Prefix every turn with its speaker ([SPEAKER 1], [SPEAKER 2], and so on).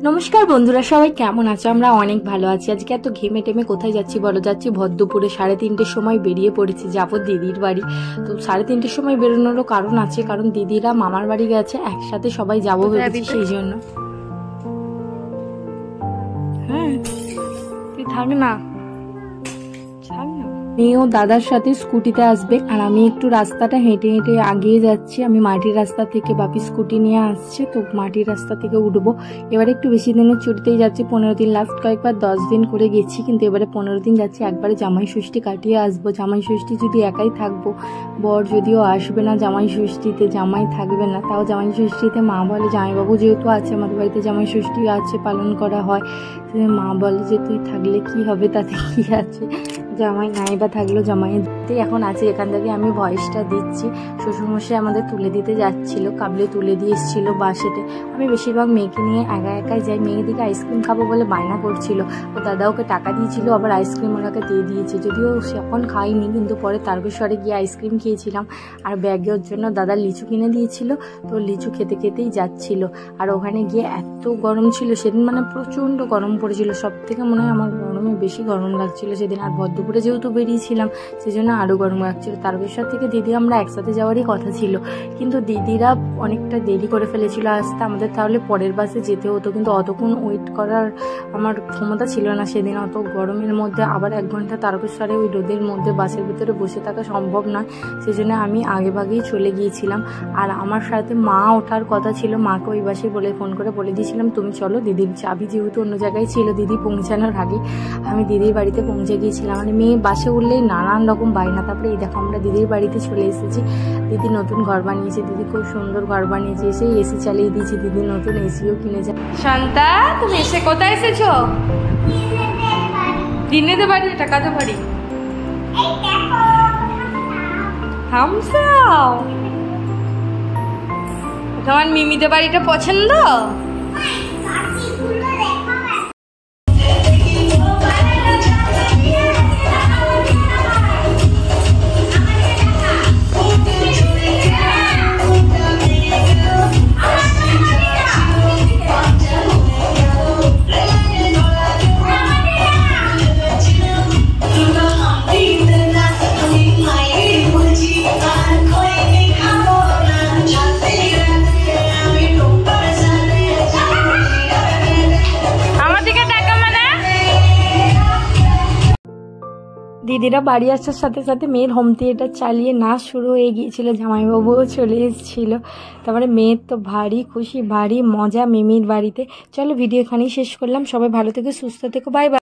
[SPEAKER 1] নমস্কার বন্ধুরা, সবাই কেমন আছো? আমরা অনেক ভালো আছি। আজকে এত ঘেমে টেমে কোথায় যাচ্ছি বলো? যাচ্ছি ভরদুপুরে 3:30টার সময় বেরিয়ে পড়েছি, যাবো দিদির বাড়ি। তো 3:30টার সময় বেরোনোরও কারণ আছে, কারণ দিদিরা মামার বাড়ি গেছে, একসাথে সবাই যাবো ভেবেছি, সেই জন্য। হ্যাঁ তুই থাক না, মেয়েও দাদার সাথে স্কুটিতে আসবে, আর আমি একটু রাস্তাটা হেঁটে হেঁটে আগিয়ে যাচ্ছি। আমি মাটির রাস্তা থেকে, বাপি স্কুটি নিয়ে আসছে, তো মাটির রাস্তা থেকে উঠবো। এবারে একটু বেশি দিনের ছুটিতেই যাচ্ছি, 15 দিন। লাস্ট কয়েকবার 10 দিন করে গেছি, কিন্তু এবারে 15 দিন যাচ্ছি। একবারে জামাই ষষ্ঠী কাটিয়ে আসবো। জামাই ষষ্ঠী যদি একাই থাকবো, বর যদিও আসবে না জামাই ষষ্ঠীতে, জামাই থাকবে না, তাও জামাই ষষ্ঠীতে মা বলে, জামাইবাবু যেহেতু আছে আমাদের বাড়িতে, জামাই ষষ্ঠী আছে, পালন করা হয়, মা বলে যে তুই থাকলে কি হবে, তাতে কি আছে, জামাই নাই বা থাকলো, জামাইতে এখন আছে। এখান থেকে আমি ভয়েসটা দিচ্ছি। শ্বশুরমশাই আমাদের তুলে দিতে যাচ্ছিল, কাবলে তুলে দিয়ে এসেছিল বাসেতে। আমি বেশিরভাগ মেয়েকে নিয়ে একা একাই যাই। মেয়ে দিকে আইসক্রিম খাবো বলে বায়না করছিল, ও দাদা ওকে টাকা দিয়েছিল, আবার আইসক্রিম ওনাকে দিয়ে দিয়েছে। যদিও সে এখন খাইনি, কিন্তু পরে তারকেশ্বরে গিয়ে আইসক্রিম খেয়েছিলাম। আর ব্যাগে ওর জন্য দাদা লিচু কিনে দিয়েছিল, তো লিচু খেতে খেতেই যাচ্ছিল। আর ওখানে গিয়ে এত গরম ছিল সেদিন, মানে প্রচণ্ড গরম পড়েছিল। সব থেকে মনে হয় আমার গরমে বেশি গরম লাগছিল সেদিন। আর ভরদুপুরে যেহেতু বেরিয়েছিলাম, সেই জন্য আরও গরম লাগছিল। তারকেশ্বর থেকে দিদি আমরা একসাথে যাওয়ারই কথা ছিল, কিন্তু দিদিরা অনেকটা দেরি করে ফেলেছিল আসতে। আমাদের তাহলে পরের বাসে যেতে হতো, কিন্তু অতক্ষণ ওয়েট করার আমার ক্ষমতা ছিল না সেদিন। অত গরমের মধ্যে আবার 1 ঘন্টা তারকেশ্বরে ওই রোদের মধ্যে বাসের ভিতরে বসে থাকা সম্ভব নয়, সেই জন্য আমি আগেভাগেই চলে গিয়েছিলাম। আর আমার সাথে মা ওঠার কথা ছিল, মাকে ওই বাসে ফোন করে বলে দিয়েছিলাম তুমি চলো। দিদির চাবি যেহেতু অন্য জায়গায় ছিল, দিদি পৌঁছানোর আগে আমি দিদির বাড়িতে পৌঁছে গিয়েছিলাম। মানে মেয়ে বাসে উঠলেই নানান রকম বায়না। তারপরে এই দেখো আমরা দিদির বাড়িতে চলে এসেছি। দিদি নতুন ঘর বানিয়েছে, দিদি খুব সুন্দর ঘর বানিয়েছে। এসে এসি চালিয়ে দিয়েছি, দিদি নতুন এসিও কিনেছে। শান্তা, তুমি এসে কোথায় এসেছো? দিনেদের বাড়ি। এটা কাদের বাড়ি? হামসাও। তোমার মিমিদের বাড়িটা পছন্দ? দিদিরা বাড়ি আসার সাথে সাথে মেয়ের হোম থিয়েটার চালিয়ে নাচ শুরু হয়ে গিয়েছিল, জামাইবাবুও চলে এসেছিল। তারপরে মেয়ের তো ভারী খুশি, ভারী মজা মিমির বাড়িতে। চলো ভিডিও এখানেই শেষ করলাম। সবাই ভালো থেকো, সুস্থ থেকো, বাই বাই।